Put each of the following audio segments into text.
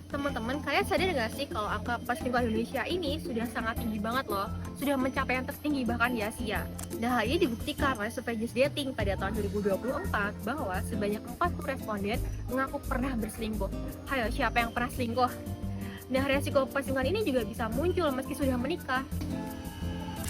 Teman-teman, kalian sadar nggak sih kalau angka perselingkuhan Indonesia ini sudah sangat tinggi banget loh, sudah mencapai yang tertinggi bahkan di Asia. Nah, hal ini dibuktikan oleh survei Just Dating pada tahun 2024 bahwa sebanyak 40 responden mengaku pernah berselingkuh. Hayo, siapa yang pernah selingkuh? Nah, resiko perselingkuhan ini juga bisa muncul meski sudah menikah.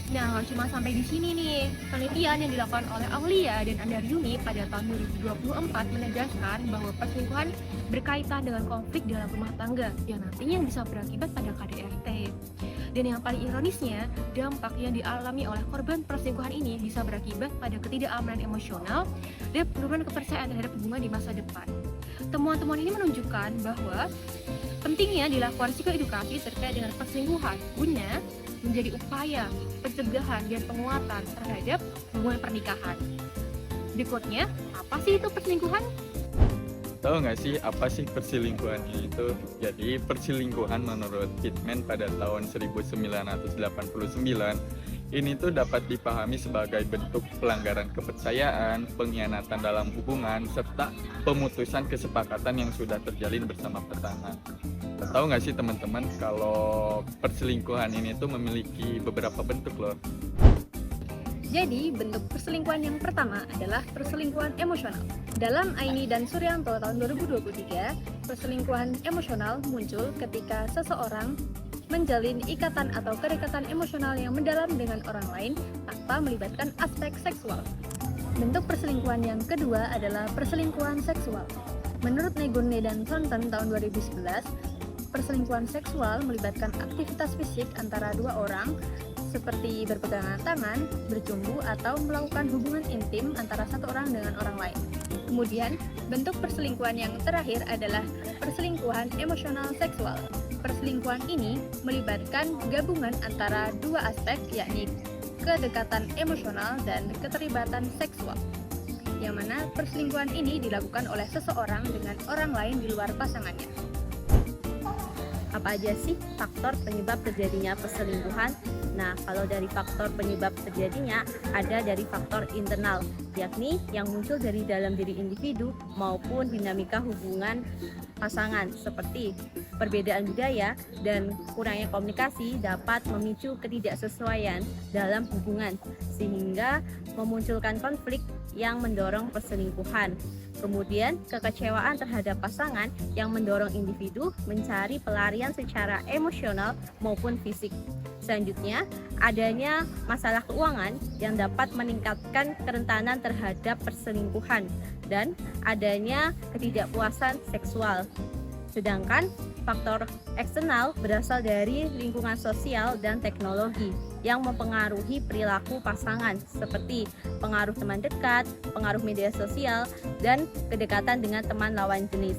Nah, nggak cuma sampai di sini nih. Penelitian yang dilakukan oleh Aulia dan Andaryuni pada tahun 2024 menegaskan bahwa perselingkuhan berkaitan dengan konflik dalam rumah tangga yang nantinya bisa berakibat pada KDRT. Dan yang paling ironisnya, dampak yang dialami oleh korban perselingkuhan ini bisa berakibat pada ketidakamanan emosional dan penurunan kepercayaan terhadap hubungan di masa depan. Temuan-temuan ini menunjukkan bahwa pentingnya dilakukan psikoedukasi terkait dengan perselingkuhan guna menjadi upaya pencegahan dan penguatan terhadap hubungan pernikahan. Berikutnya, apa sih itu perselingkuhan? Tahu nggak sih apa sih perselingkuhan itu? Jadi perselingkuhan menurut Pittman pada tahun 1989 ini tuh dapat dipahami sebagai bentuk pelanggaran kepercayaan, pengkhianatan dalam hubungan, serta pemutusan kesepakatan yang sudah terjalin bersama pasangan. Tahu nggak sih teman-teman kalau perselingkuhan ini tuh memiliki beberapa bentuk loh. Jadi, bentuk perselingkuhan yang pertama adalah perselingkuhan emosional. Dalam Aini dan Suryanto tahun 2023, perselingkuhan emosional muncul ketika seseorang menjalin ikatan atau kedekatan emosional yang mendalam dengan orang lain tanpa melibatkan aspek seksual. Bentuk perselingkuhan yang kedua adalah perselingkuhan seksual. Menurut Negone dan Thornton tahun 2011, perselingkuhan seksual melibatkan aktivitas fisik antara dua orang seperti berpegangan tangan, bercumbu, atau melakukan hubungan intim antara satu orang dengan orang lain. Kemudian, bentuk perselingkuhan yang terakhir adalah perselingkuhan emosional seksual. Perselingkuhan ini melibatkan gabungan antara dua aspek, yakni kedekatan emosional dan keterlibatan seksual, yang mana perselingkuhan ini dilakukan oleh seseorang dengan orang lain di luar pasangannya. Apa aja sih faktor penyebab terjadinya perselingkuhan? Nah, kalau dari faktor penyebab terjadinya, ada dari faktor internal, yakni yang muncul dari dalam diri individu maupun dinamika hubungan pasangan, seperti perbedaan budaya dan kurangnya komunikasi dapat memicu ketidaksesuaian dalam hubungan, sehingga memunculkan konflik yang mendorong perselingkuhan. Kemudian, kekecewaan terhadap pasangan yang mendorong individu mencari pelarian secara emosional maupun fisik. Selanjutnya, adanya masalah keuangan yang dapat meningkatkan kerentanan terhadap perselingkuhan dan adanya ketidakpuasan seksual. Sedangkan faktor eksternal berasal dari lingkungan sosial dan teknologi yang mempengaruhi perilaku pasangan seperti pengaruh teman dekat, pengaruh media sosial, dan kedekatan dengan teman lawan jenis.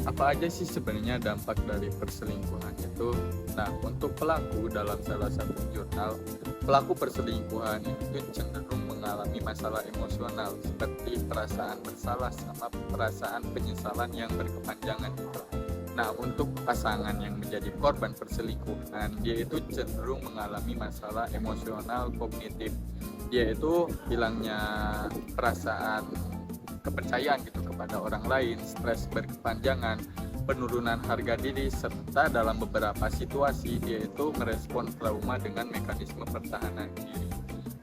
Apa aja sih sebenarnya dampak dari perselingkuhan itu? Nah, untuk pelaku dalam salah satu jurnal, pelaku perselingkuhan itu cenderung mengalami masalah emosional seperti perasaan bersalah sama perasaan penyesalan yang berkepanjangan gitu. Nah, untuk pasangan yang menjadi korban perselingkuhan, dia itu cenderung mengalami masalah emosional kognitif, yaitu hilangnya perasaan kepercayaan gitu kepada orang lain, stres berkepanjangan, penurunan harga diri, serta dalam beberapa situasi yaitu merespon trauma dengan mekanisme pertahanan diri.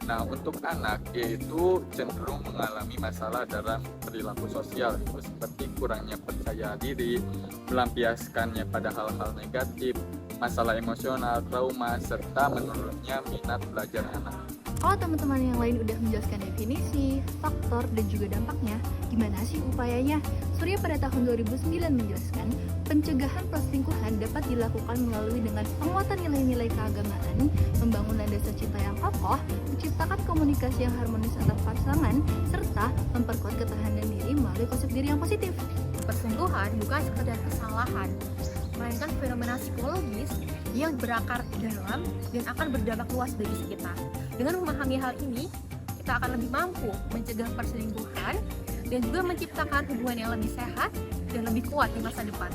Nah, untuk anak yaitu cenderung mengalami masalah dalam perilaku sosial, seperti kurangnya percaya diri, melampiaskannya pada hal-hal negatif, masalah emosional, trauma, serta menurunnya minat belajar anak. Kalau teman-teman yang lain udah menjelaskan definisi, faktor, dan juga dampaknya, gimana sih upayanya? Surya pada tahun 2009 menjelaskan, pencegahan perselingkuhan dapat dilakukan melalui dengan penguatan nilai-nilai keagamaan, membangun landasan cinta yang kokoh, menciptakan komunikasi yang harmonis antar pasangan, serta memperkuat ketahanan diri melalui konsep diri yang positif. Perselingkuhan bukan sekedar kesalahan, melainkan fenomena psikologis yang berakar dalam dan akan berdampak luas bagi sekitar. Dengan memahami hal ini, kita akan lebih mampu mencegah perselingkuhan dan juga menciptakan hubungan yang lebih sehat dan lebih kuat di masa depan.